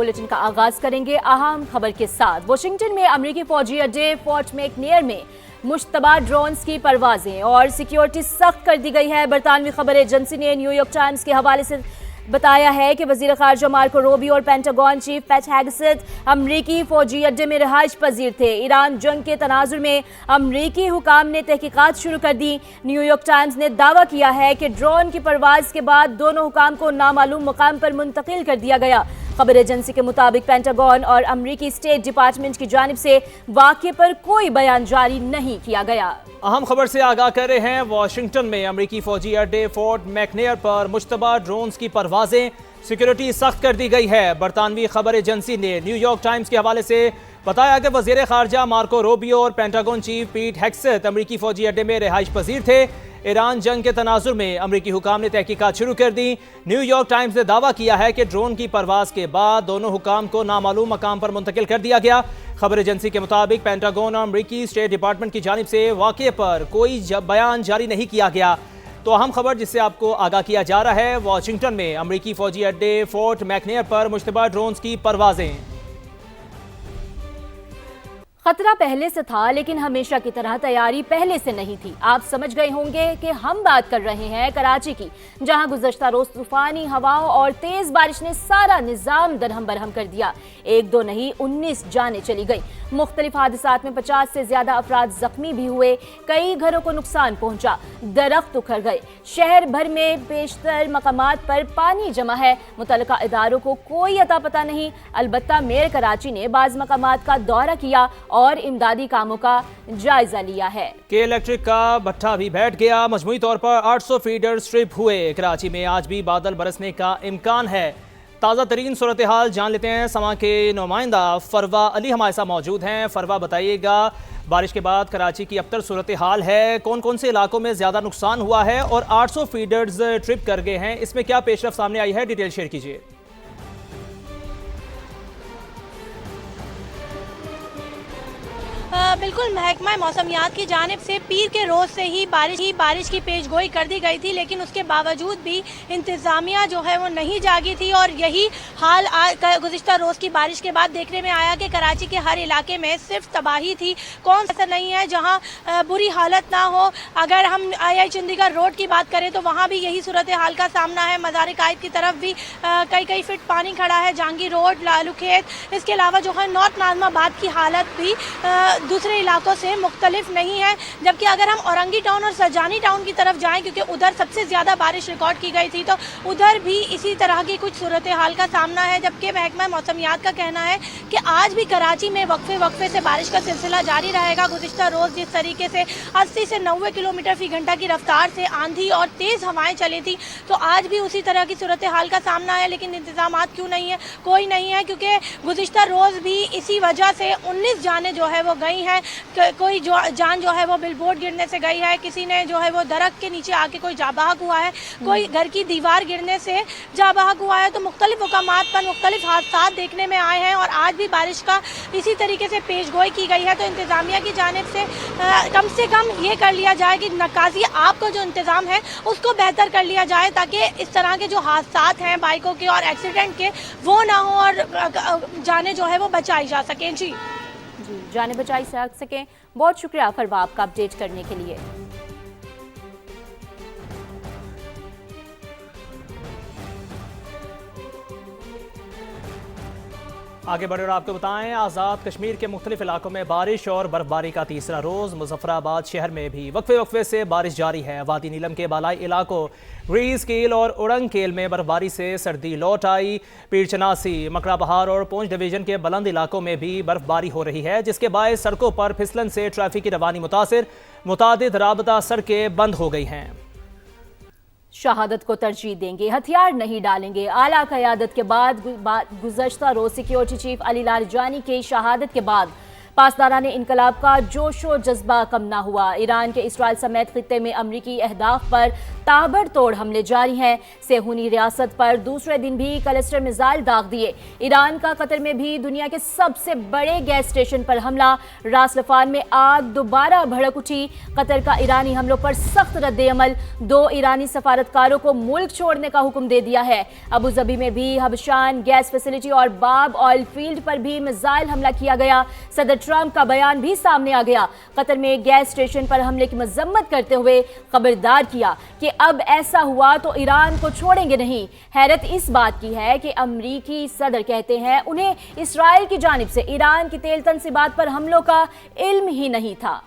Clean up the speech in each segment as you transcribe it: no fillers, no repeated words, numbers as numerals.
Bulletin का आगाज करेंगे अहम खबर के साथ। वाशिंगटन में अमेरिकी फौजी अड्डे फोर्ट मैकनेयर में मुश्तबा ड्रोन्स की परवाजें और सिक्योरिटी सख्त कर दी गई है। बरतानवी खबर एजेंसी ने न्यूयॉर्क टाइम्स के हवाले से बताया है कि वजीर खारजा मार्को रूबियो और पेंटागन चीफ पैट हेगसेथ अमरीकी फौजी अड्डे में रिहाइश पजीर थे। ईरान जंग के तनाजुर में अमरीकी हुकाम ने तहकीकात शुरू कर दी। न्यूयॉर्क टाइम्स ने दावा किया है कि ड्रोन की परवाज के बाद दोनों हुकाम को नामालूम मकाम पर मुंतकिल कर दिया गया। खबर एजेंसी के मुताबिक पेंटागन और अमरीकी स्टेट डिपार्टमेंट की जानिब से वाक़े पर कोई बयान जारी नहीं किया गया। अहम खबर से आगाह कर रहे हैं। वाशिंगटन में अमरीकी फौजी अड्डे फोर्ट मैकनेयर पर मुश्तबा ड्रोन्स की परवाजें, सिक्योरिटी सख्त कर दी गई है। बरतानवी खबर एजेंसी ने न्यूयॉर्क टाइम्स के हवाले से बताया कि वजीर खारजा मार्को रूबियो और पेंटागन चीफ पीट हेगसेथ अमरीकी फौजी अड्डे में रिहाइश पजीर थे। ईरान जंग के तनाजुर में अमरीकी हुकाम ने तहकीकात शुरू कर दी। न्यूयॉर्क टाइम्स ने दावा किया है कि ड्रोन की परवाज के बाद दोनों हुकाम को नामालूम मकाम पर मुंतकिल कर दिया गया। खबर एजेंसी के मुताबिक पेंटागन और अमरीकी स्टेट डिपार्टमेंट की जानिब से वाक़े पर कोई बयान जारी नहीं किया गया। तो अहम खबर जिससे आपको आगाह किया जा रहा है, वाशिंगटन में अमरीकी फौजी अड्डे फोर्ट मैकनेयर पर मुश्तबा ड्रोन्स की परवाजें। खतरा पहले से था, लेकिन हमेशा की तरह तैयारी पहले से नहीं थी। आप समझ गए होंगे कि हम बात कर रहे हैं कराची की, जहां गुज़श्ता रोज तूफानी हवाओं और तेज बारिश ने सारा निज़ाम दरहम बरहम कर दिया। एक दो नहीं 19 जानें चली गई। मुख्तलिफ हादसात में 50 से ज्यादा अफराद जख्मी भी हुए। कई घरों को नुकसान पहुंचा, दरख्त उखड़ गए। शहर भर में बेशतर मकामात पर पानी जमा है। मुतल्लिका इदारों को कोई अता पता नहीं। अलबत्ता मेयर कराची ने बाज़ मकामात का दौरा किया और इमदादी कामों का जायजा लिया है। के इलेक्ट्रिक का भट्ठा भी बैठ गया। मजमूई तौर पर 800 फीडर स्ट्रिप हुए। कराची में आज भी बादल बरसने का इम्कान है। ताज़ा तरीन सूरत हाल जान लेते हैं। समा के नुमाइंदा फरवा अली हमारे साथ मौजूद हैं। फरवा, बताइएगा बारिश के बाद कराची की अब तक सूरत हाल है, कौन कौन से इलाकों में ज़्यादा नुकसान हुआ है और 800 फीडर्स ट्रिप कर गए हैं, इसमें क्या पेशरफ सामने आई है, डिटेल शेयर कीजिए। बिल्कुल, महकमा मौसमियात की जानिब से पीर के रोज़ से ही बारिश की पेशगोई कर दी गई थी, लेकिन उसके बावजूद भी इंतज़ामिया जो है वो नहीं जागी थी। और यही हाल गुज़िश्ता रोज़ की बारिश के बाद देखने में आया कि कराची के हर इलाके में सिर्फ तबाही थी। कौन ऐसा नहीं है जहां बुरी हालत ना हो। अगर हम आई चंडीगढ़ रोड की बात करें तो वहाँ भी यही सूरत हाल का सामना है। मज़ार कायद की तरफ भी कई फीट पानी खड़ा है। जहांगीर रोड, लालू खेत, इसके अलावा जो है नॉर्थ नाजमाबाद की हालत भी दूसरे इलाकों से मुख्तलिफ नहीं है। जबकि अगर हम औरंगी टाउन और सरजानी टाउन की तरफ जाएं, क्योंकि उधर सबसे ज़्यादा बारिश रिकॉर्ड की गई थी, तो उधर भी इसी तरह की कुछ सूरत हाल का सामना है। जबकि महकमा मौसमियात का कहना है कि आज भी कराची में वक्फे से बारिश का सिलसिला जारी रहेगा। गुज़िश्ता रोज़ जिस तरीके से 80 से 90 किलोमीटर फी घंटा की रफ्तार से आंधी और तेज़ हवाएं चली थी, तो आज भी उसी तरह की सूरत हाल का सामना है। लेकिन इंतजामात क्यों नहीं है? कोई नहीं है, क्योंकि गुज़िश्ता रोज़ भी इसी वजह से 19 जानें जो है वो गई हैं। कोई जान जो है वो बिलबोर्ड गिरने से गई है, किसी ने जो है वो दरख्त के नीचे आके कोई जाबाहक हुआ है, कोई घर की दीवार गिरने से जाबाहक हुआ है। तो मुख्तलिफ मकामात पर मुख्तलिफ हादसा देखने में आए हैं और आज भी बारिश का इसी तरीके से पेशगोई की गई है। तो इंतज़ामिया की जानिब से कम ये कर लिया जाए कि नक्काजी आप का जो इंतज़ाम है उसको बेहतर कर लिया जाए, ताकि इस तरह के जो हादसात हैं बाइकों के और एक्सीडेंट के वो ना हो और जाने जो है वो बचाई जा सकें। जी जाने बचाई सकें। बहुत शुक्रिया फरवा आपका अपडेट करने के लिए। आगे बढ़े और आपको बताएं, आज़ाद कश्मीर के मुख्तलिफ इलाकों में बारिश और बर्फबारी का तीसरा रोज़। मुजफ्फराबाद शहर में भी वक्फे से बारिश जारी है। वादी नीलम के बालाई इलाकों ग्रीस कील और उड़ंग केल में बर्फबारी से सर्दी लौट आई। पीरचनासी, मकड़ा बहार और पूंछ डिवीजन के बुलंद इलाकों में भी बर्फबारी हो रही है, जिसके बायस सड़कों पर फिसलन से ट्रैफिक की रवानी मुतासिर। मुतादिद राबता सड़कें बंद हो गई हैं। शहादत को तरजीह देंगे, हथियार नहीं डालेंगे। आला क़यादत के बाद गुज़श्ता रोज सिक्योरिटी चीफ अली लारिजानी की शहादत के बाद پاسداران انقلاب کا جوش و جذبہ کم نہ ہوا۔ ایران کے اسرائیل سمیت خطے میں امریکی اہداف پر تابڑ توڑ حملے جاری ہیں۔ صہیونی ریاست پر دوسرے دن بھی کلسٹر میزائل داغ دیے۔ ایران کا قطر میں بھی دنیا کے سب سے بڑے گیس اسٹیشن پر حملہ۔ راس لفان میں آگ دوبارہ بھڑک اٹھی۔ قطر کا ایرانی حملوں پر سخت رد عمل۔ 2 ایرانی سفارتکاروں کو ملک چھوڑنے کا حکم دے دیا ہے۔ ابوظبی میں بھی حبشان گیس فیسلٹی اور باب آئل فیلڈ پر بھی میزائل حملہ کیا گیا۔ صدر ٹرمپ کا بیان بھی سامنے آ گیا۔ قطر میں گیس اسٹیشن پر حملے کی مذمت کرتے ہوئے خبردار کیا کہ اب ایسا ہوا تو ایران کو چھوڑیں گے نہیں۔ حیرت اس بات کی ہے کہ امریکی صدر کہتے ہیں انہیں اسرائیل کی جانب سے ایران کی تیل تنصیبات پر حملوں کا علم ہی نہیں تھا۔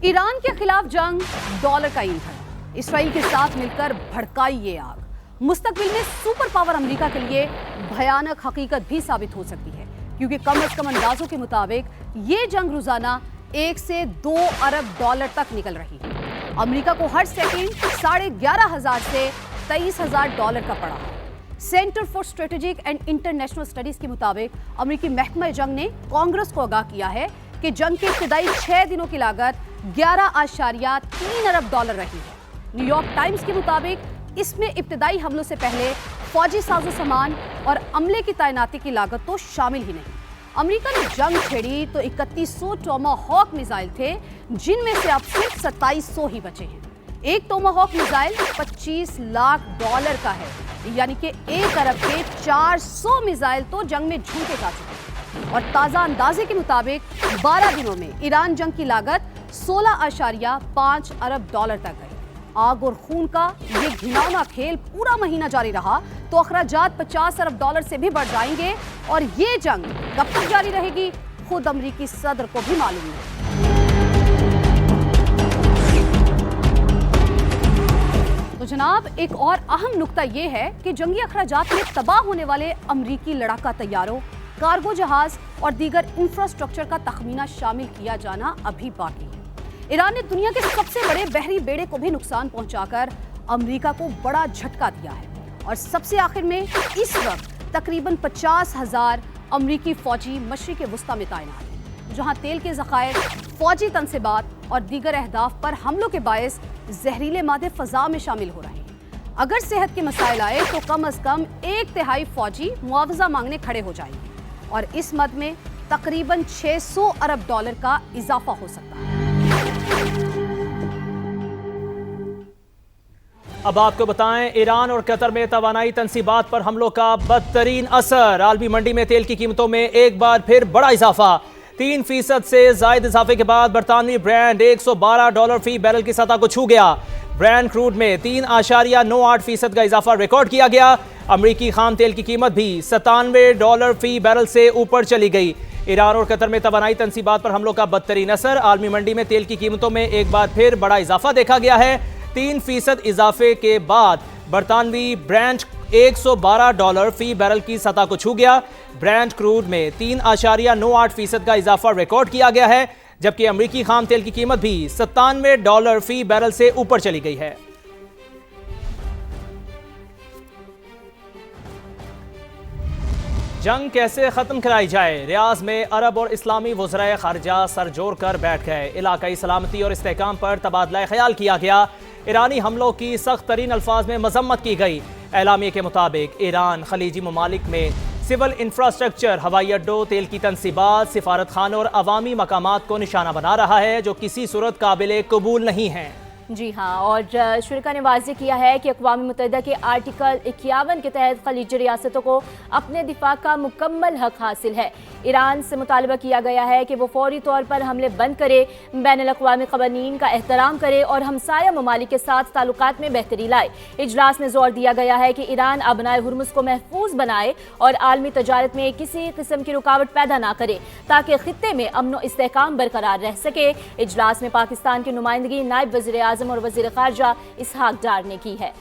ایران کے خلاف جنگ ڈالر کا ایندھن، اسرائیل کے ساتھ مل کر بھڑکائی یہ آگ۔ مستقبل میں سپر پاور امریکہ کے لیے بھیانک حقیقت بھی ثابت ہو سکتی ہے، کیونکہ کم از کم اندازوں کے مطابق یہ جنگ روزانہ 1 سے 2 ارب ڈالر تک نکل رہی ہے۔ امریکہ کو ہر سیکنڈ 11,500 سے 23,000 ڈالر کا پڑا ہے۔ Centre for strategic and international studies کے مطابق امریکی محکمہ جنگ نے کانگریس کو آگاہ کیا ہے کہ جنگ کے ابتدائی 6 دنوں کی لاگت 11.3 ارب ڈالر رہی ہے۔ نیو یارک ٹائمز کے مطابق اس میں ابتدائی حملوں سے پہلے فوجی ساز و سامان اور عملے کی تعیناتی کی لاگت تو شامل ہی نہیں۔ امریکہ نے جنگ چھیڑی تو 3100 ٹوما ہاک میزائل تھے، جن میں سے اب صرف 2700 ہی بچے ہیں۔ ایک ٹوما ہاک میزائل 25 لاکھ ڈالر کا ہے، یعنی کہ 1 ارب کے 400 میزائل تو جنگ میں جھونکے جا چکے ہیں۔ اور تازہ اندازے کے مطابق 12 دنوں میں ایران جنگ کی لاگت 16.5 ارب ڈالر تک گئی۔ آگ اور خون کا یہ گھناؤنا کھیل پورا مہینہ جاری رہا تو اخراجات 50 ارب ڈالر سے بھی بڑھ جائیں گے، اور یہ جنگ کب تک جاری رہے گی خود امریکی صدر کو بھی معلوم ہے۔ تو جناب، ایک اور اہم نقطہ یہ ہے کہ جنگی اخراجات میں تباہ ہونے والے امریکی لڑاکا طیاروں، کارگو جہاز اور دیگر انفراسٹرکچر کا تخمینہ شامل کیا جانا ابھی باقی ہے۔ ایران نے دنیا کے سب سے بڑے بحری بیڑے کو بھی نقصان پہنچا کر امریکہ کو بڑا جھٹکا دیا ہے، اور سب سے آخر میں اس وقت تقریباً 50,000 امریکی فوجی مشرق وسطی میں تعینات ہیں، جہاں تیل کے ذخائر، فوجی تنصیبات اور دیگر اہداف پر حملوں کے باعث زہریلے مادے فضا میں شامل ہو رہے ہیں۔ اگر صحت کے مسائل آئے تو کم از کم 1/3 فوجی معاوضہ مانگنے کھڑے ہو جائیں گے، اور اس مد میں تقریباً 600 ارب ڈالر کا اضافہ ہو سکتا ہے۔ اب آپ کو بتائیں، ایران اور قطر میں توانائی تنصیبات پر حملوں کا بدترین اثر۔ عالمی منڈی میں تیل کی قیمتوں میں ایک بار پھر بڑا اضافہ۔ 3% سے زائد اضافے کے بعد برطانوی برینڈ $112 فی بیرل کی سطح کو چھو گیا۔ برینڈ کروڈ میں 3.98% کا اضافہ ریکارڈ کیا گیا۔ امریکی خام تیل کی قیمت بھی $97 فی بیرل سے اوپر چلی گئی۔ ایران اور قطر میں توانائی تنصیبات پر حملوں کا بدترین اثر۔ عالمی منڈی میں تیل کی قیمتوں میں ایک بار پھر بڑا اضافہ دیکھا گیا ہے۔ 3% اضافے کے بعد برطانوی برینڈ $112 فی بیرل کی سطح کو چھو گیا۔ برینڈ کروڈ میں 3.98% کا اضافہ ریکارڈ کیا گیا ہے، جبکہ امریکی خام تیل کی قیمت بھی $97 فی بیرل سے اوپر چلی گئی ہے۔ جنگ کیسے ختم کرائی جائے؟ ریاض میں عرب اور اسلامی وزرائے خارجہ سر جوڑ کر بیٹھ گئے۔ علاقائی سلامتی اور استحکام پر تبادلہ خیال کیا گیا۔ ایرانی حملوں کی سخت ترین الفاظ میں مذمت کی گئی۔ اعلامیے کے مطابق ایران خلیجی ممالک میں سول انفراسٹرکچر، ہوائی اڈوں، تیل کی تنصیبات، سفارت خانوں اور عوامی مقامات کو نشانہ بنا رہا ہے، جو کسی صورت قابل قبول نہیں ہیں۔ جی ہاں، اور شرکا نے واضح کیا ہے کہ اقوام متحدہ کے آرٹیکل 51 کے تحت خلیجی ریاستوں کو اپنے دفاع کا مکمل حق حاصل ہے۔ ایران سے مطالبہ کیا گیا ہے کہ وہ فوری طور پر حملے بند کرے، بین الاقوامی قوانین کا احترام کرے اور ہمسایہ ممالک کے ساتھ تعلقات میں بہتری لائے۔ اجلاس میں زور دیا گیا ہے کہ ایران ابنائے ہرمز کو محفوظ بنائے اور عالمی تجارت میں کسی قسم کی رکاوٹ پیدا نہ کرے، تاکہ خطے میں امن و استحکام برقرار رہ سکے۔ اجلاس میں پاکستان کی نمائندگی نائب وزیر اعظم اور وزیر خارجہ اسحاق ڈار نے کی ہے۔